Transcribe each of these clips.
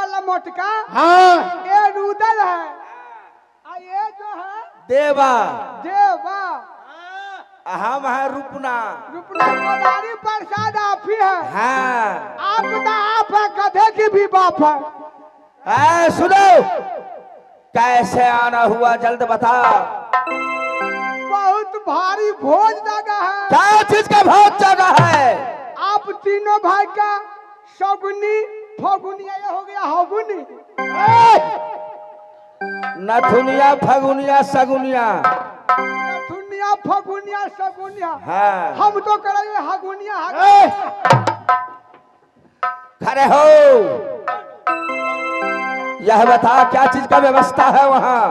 वाला मोटका, हाँ ये रुदल है, और ये जो है देवा, देवा, हम है रुपना। रुपना कोदारी प्रसाद आप ही है। हाँ आप तो आप है, गधे की भी बाप है। सुनो, कैसे आना हुआ जल्द बता। बहुत भारी भोज जगह है। क्या चीज का भोज जगह है? आप तीनों भाई का शगुनी फगुनिया, ये हो गया हगुनी। नथुनिया फगुनिया सगुनिया। नथुनिया फगुनिया सगुनिया। हाँ। हम तो करेंगे हगुनिया। खड़े हो, यह बता क्या चीज का व्यवस्था है वहाँ?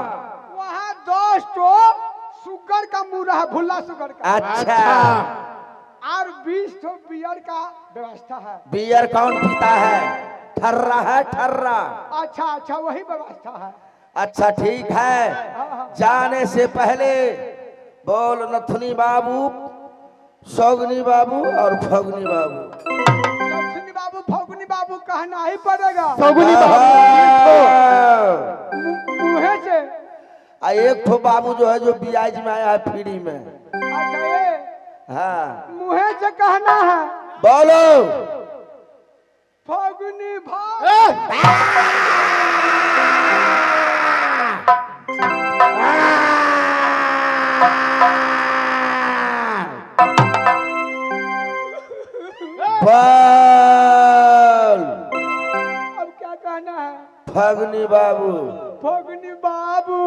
वहाँ दोस्तों सुगर का मुर्रा है, भुल्ला सुगर का। अच्छा, और 20 तो बियर का व्यवस्था है। बियर कौन पीता है? ठर्रा है, ठर्रा। अच्छा अच्छा, वही व्यवस्था है। अच्छा ठीक है, जाने से पहले बोल नथुनी बाबू, सौगनी बाबू और फगनी बाबू। नथुनी बाबू फगुनी बाबू कहना ही पड़ेगा। सगुनी मुहे से। एक ठो बाबू जो है, जो बियाज में आया है फ्री में। अच्छा, ये हाँ, मुहे से कहना है। बोलो। फगुनी भाई। बोल। अब क्या कहना है? फगनी बाबू। फगुनी बाबू।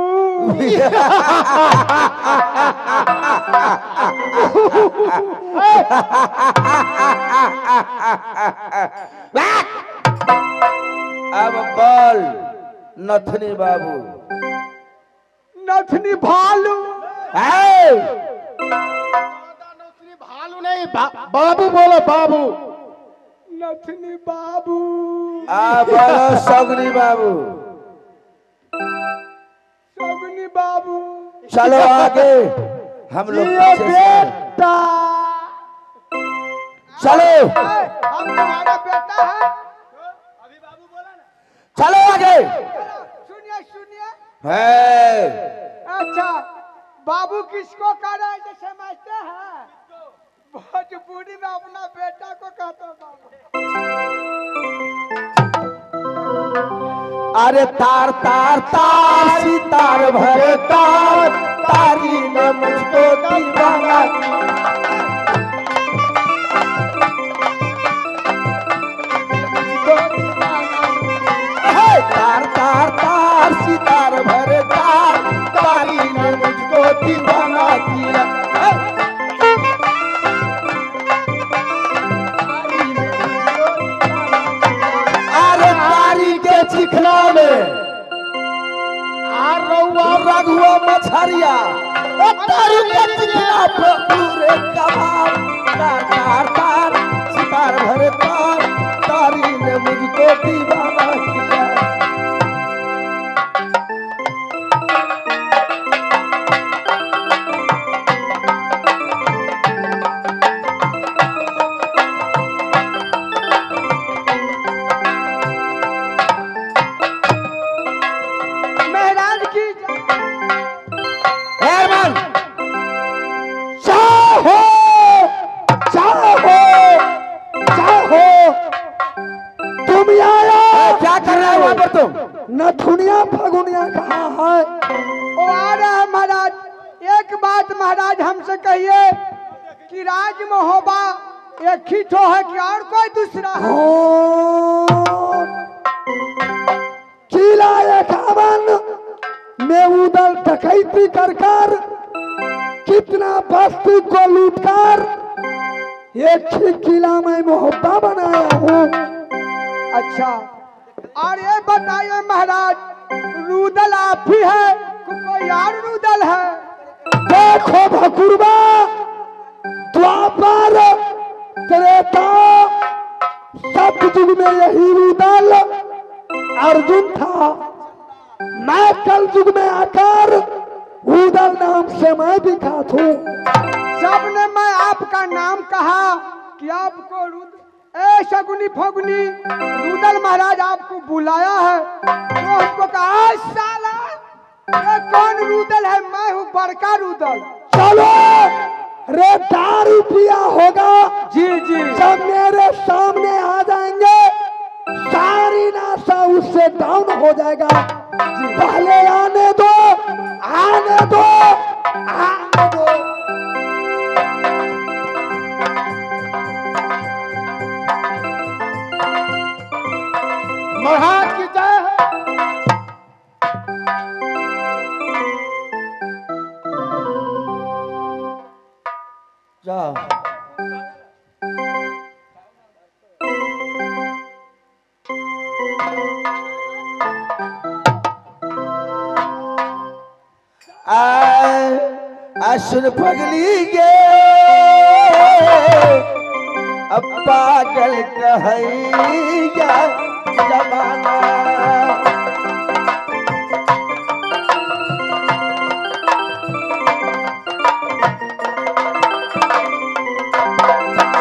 अब बोल नथनी बाबू। नथनी भालू। भालू नहीं, बाबू बोलो, बाबू। नथनी बाबू। बोलो सगनी बाबू। सगुनी बाबू। चलो आगे, हम लोग पीछे से। बेटा। चलो हम तुम्हारा बेटा है। चलो आगे। सुनिए सुनिए। है अच्छा, बाबू किसको कह रहे हैं, समझते हैं? भोजपुरी में अपना बेटा को कहते हैं बाबू। अरे तार तार तार सितार भरे तार, तारी ने मुझको दीवाना तार तार तार सितार भरे तार, तारी ने मुझको दीवाना किया। अरे तारी के चिखना में रघुआ मछरिया, तारी के चिखना पे पूरे कबाब। तार तार तार सितार भरे तार, तारी ने मुझको दीवाना किया। महाराज की हेरमन चाहो चाहो चाहो, तुम आया। क्या कर रहे हो वहां पर तुम? नथुनिया फगुनिया कहाँ है? वो आ रहा है महाराज। एक बात महाराज हमसे कहिए कि राज में होबा एक ही ठो है कि और कोई दूसरा है? किला 51 में उदल डकैती कर कर कितना बस्ती को लूटकर एक ही किला में मोहब्बा बनाया हूँ। अच्छा, और ये बताइए महाराज, रूदल आप ही है कि कोई और रूदल है? देखो भकुरबा, द्वापर त्रेता सतयुग में यही रुदल अर्जुन था। मैं कल युग में आकर उदल नाम से मैं विख्यात हूँ। सबने मैं आपका नाम कहा कि आपको ए शगुनी फगुनी, रुदल महाराज आपको बुलाया है। तो हमको कहा साला ये कौन रुदल है? मैं हूँ बड़का रुदल। चलो रे दारू पिया होगा जी जी जब मेरे सामने आ जाएंगे सारी नाशा उससे डाउन हो जाएगा। पहले आने दो, आने दो, आने दो। महाराज की जय है। जाओ सुन पगली गे अब पागल कहैया जमाना।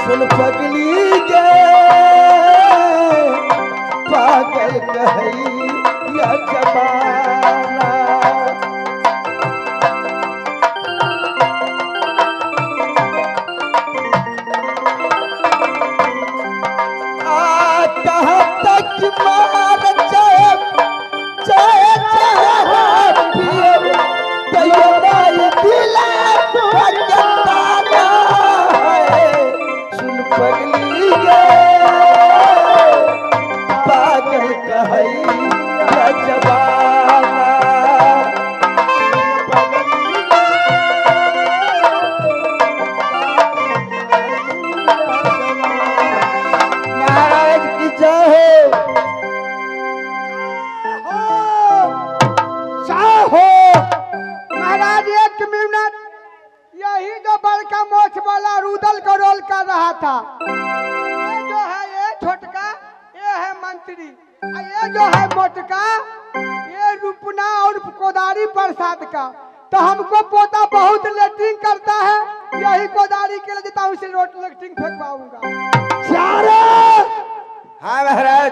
सुन पगली गे पागल कहैया जमाना। था। ये जो है ये छोटका, ये है मंत्री, ये जो है मोटका, ये रुपना और कोदारी प्रसाद का। तो हमको पोता बहुत लेटरिंग करता है, यही कोदारी के लिए देता हूँ, इसे रोट लेटरिंग फेंकवाऊंगा। हाँ महाराज।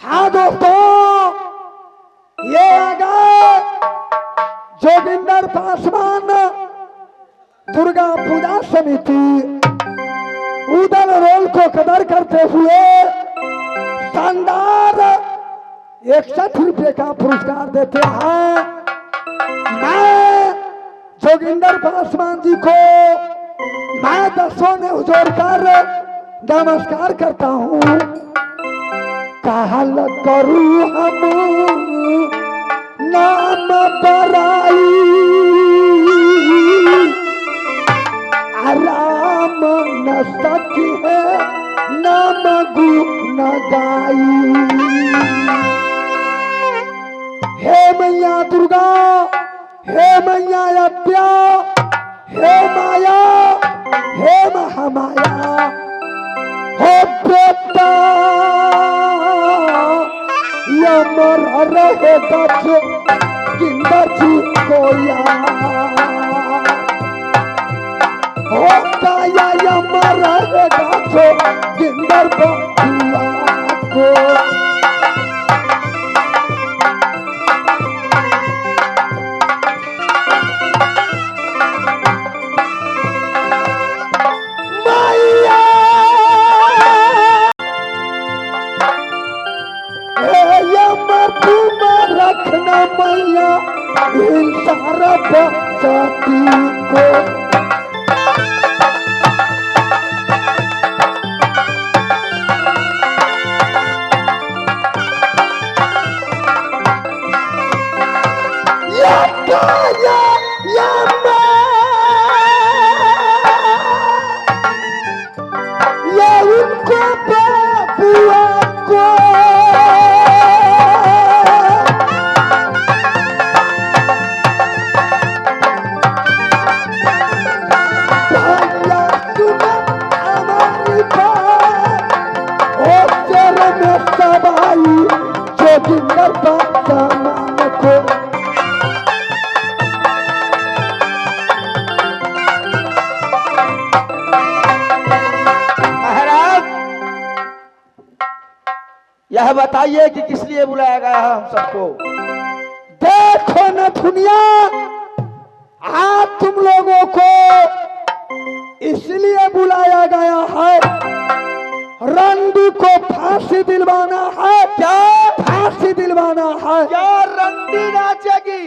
हाँ दोस्तों, ये आगा जोगिंदर पासवान दुर्गा पूजा समिति उदल रोल को कदर करते हुए शानदार 61 रुपये का पुरस्कार देते हैं। मैं जोगिंदर पासवान जी को मैं दसों ने जोड़कर नमस्कार करता हूँ। कहल करूँ हम नाम बराई, आराम न सकी है नाम गुण गाई। हे मैया दुर्गा, हे मैया अद्या, हे माया, हे महामाया, हो बेटा यमर रहेगा जो जिंदर जी को होता या यमर रहेगा जो जिंदर को रखना मैया इन सारा बसाती को। या उनको बाबुआ को यह बताइए कि किस लिए बुलाया गया है हम सबको। देखो न दुनिया, आज तुम लोगों को इसलिए बुलाया गया है, रंडी को फांसी दिलवाना है। क्या फांसी दिलवाना है? क्या रंडी नाचेगी?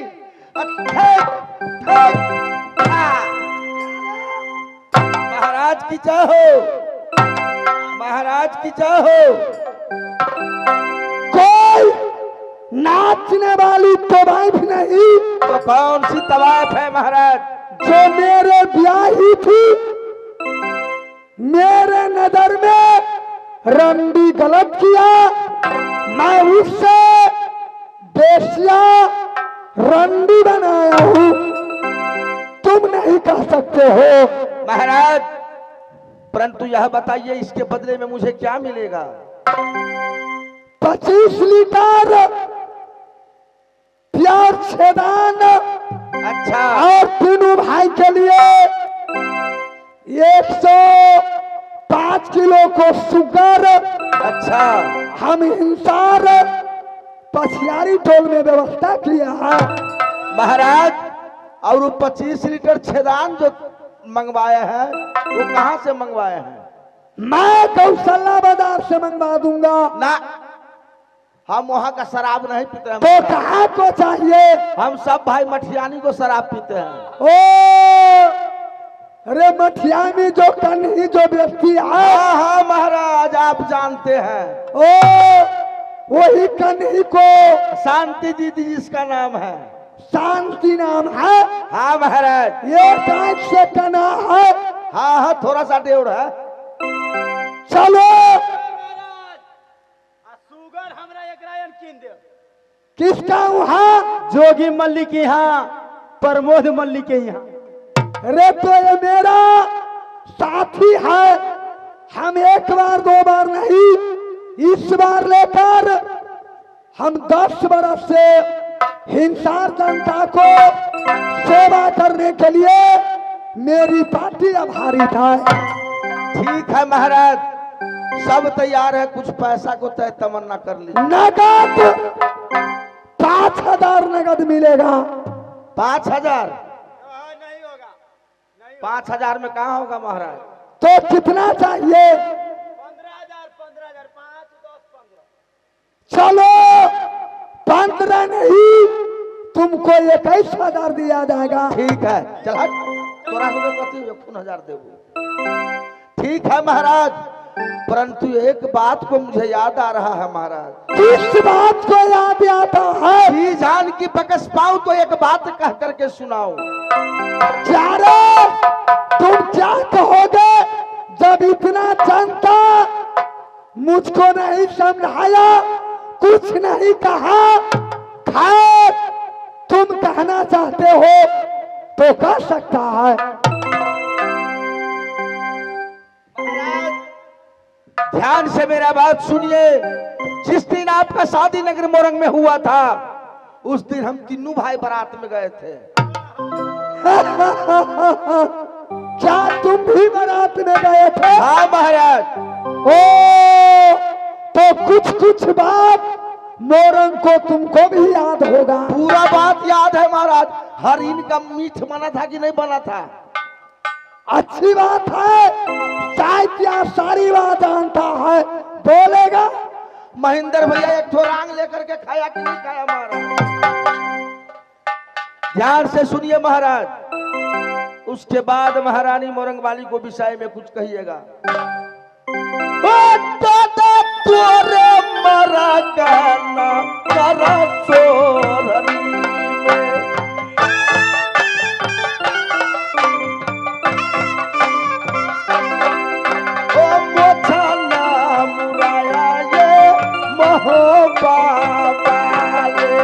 महाराज की चाहो, महाराज की चाहो। कोई नाचने वाली तवाइफ नहीं। तो कौन सी तवाइफ है महाराज? जो मेरे ब्याही थी, मेरे नजर में रंडी गलत किया, मैं उससे बेसिया रंडी बनाया हूँ। तुम नहीं कह सकते हो। महाराज, परंतु यह बताइए इसके बदले में मुझे क्या मिलेगा? 25 लीटर प्यार छेदान। अच्छा। और तीनों भाई के लिए 105 किलो को शुगर। अच्छा। हम हिंसार पछियारी टोल में व्यवस्था किया है। महाराज, और वो 25 लीटर छेदान जो मंगवाए हैं वो कहाँ से मंगवाए हैं? मैं गौशाला बाजार से मंगवा दूंगा। ना, हम वहाँ का शराब नहीं पीते हैं। तो कहाँ को चाहिए? हम सब भाई मठियानी को शराब पीते हैं। ओ अरे मठियानी जो कन्ही जो व्यक्ति है। हाँ हाँ महाराज, आप जानते हैं। ओ वही कन्ही को शांति दीदी जिसका नाम है। शांति नाम है। हाँ महाराज। ये टाइप से कना है। हाँ हाँ, थोड़ा सा टेढ़ है। चलो सुगर हमरा एकरायन कीन दे। किसका वहाँ? जोगी मल्लिक के यहाँ, प्रमोद मल्लिक के यहाँ। अरे तो ये मेरा साथी है। हम एक बार दो बार नहीं, इस बार लेकर हम 10 बरस से हिंसार जनता को सेवा करने के लिए मेरी पार्टी आभारी था। ठीक है महाराज, सब तैयार है। कुछ पैसा को तय तमन्ना कर ली। नगद 5000 नगद मिलेगा। 5000? नहीं होगा, 5000 में कहाँ होगा महाराज? तो कितना चाहिए? 15,000, 15,000, 5, 10, 15। चलो 15 नहीं, तुमको 21,000 दिया जाएगा। ठीक है, चल हट। तोरा हो गए कथी 51,000 देबो। ठीक है महाराज, परंतु एक बात को मुझे याद आ रहा है महाराज। किस बात को याद आता है? जी जान की बकस पाऊं तो एक बात कह करके सुनाओ। क्या रे, तुम क्या कहोगे जब इतना जनता मुझको नहीं समझाया, कुछ नहीं कहा? खैर, तुम कहना चाहते हो तो कह सकता है। ध्यान से मेरा बात सुनिए। जिस दिन आपका शादी नगर मोरंग में हुआ था, उस दिन हम तीनों भाई बारात में गए थे। क्या तुम भी बारात में गए थे? हाँ महाराज। ओ तो कुछ कुछ बात मोरंग को तुमको भी याद होगा। पूरा बात याद है महाराज। हर इनका मीठ बना था कि नहीं बना था? अच्छी बात है, चाय क्या सारी बात जानता है, बोलेगा। महेंद्र भैया एक ठो रांग लेकर के खाया कि नहीं खाया महाराज? ध्यान से सुनिए महाराज। उसके बाद महारानी मोरंग वाली को विषय में कुछ कहिएगा। तोरे मरा गाना करा सोरनी में। ओ मोछाना मुराया ये महोबा वाले।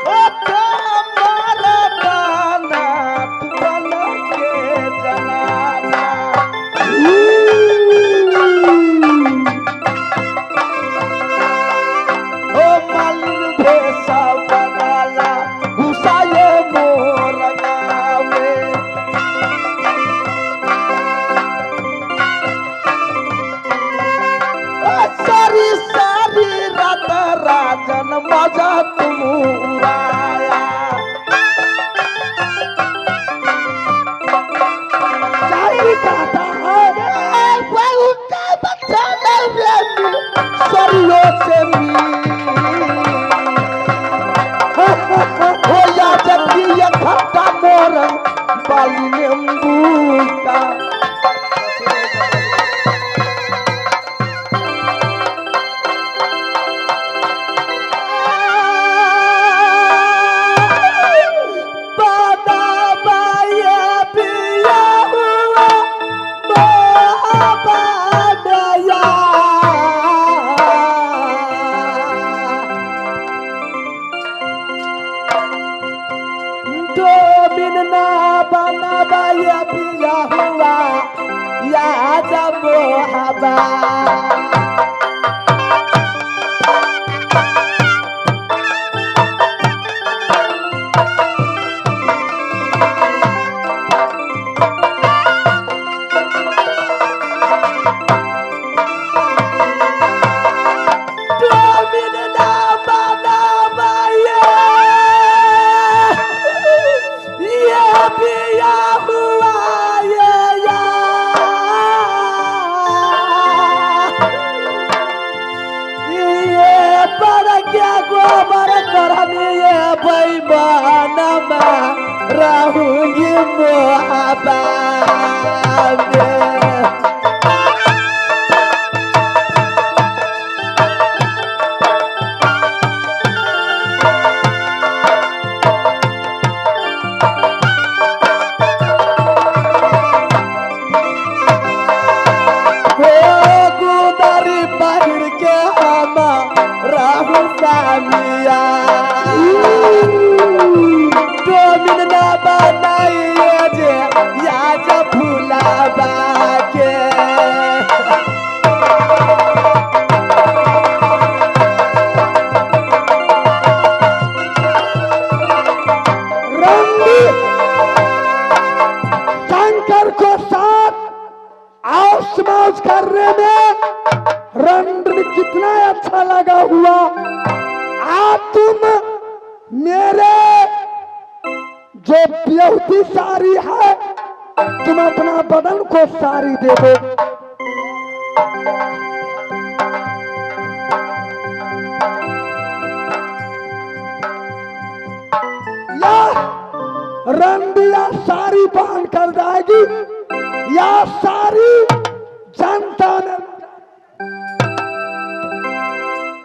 ओ तोरा गाना तू बना के जनाना। ओ मालिन भेसा बनाला घुसाए मोर गावे। राजन मजा तुम उड़ाया। शायरी कहता है उनका बच्चा सरियों से हो या जबकि ये खट्टा मोरंग बाली नींबू का। रहूंगी मोहब्बत में। गुदरी पहिर के हम रहू सामिया डोमिन ना बनाइए जे या जब भुलाबा के। शंकर को साथ आउस मौज करने में रंग कितना अच्छा लगा हुआ। आप तुम मेरे जो ब्यूटी सारी है तुम अपना बदन को सारी दे दो। या रंडिया सारी पहन कर जाएगी या सारी जन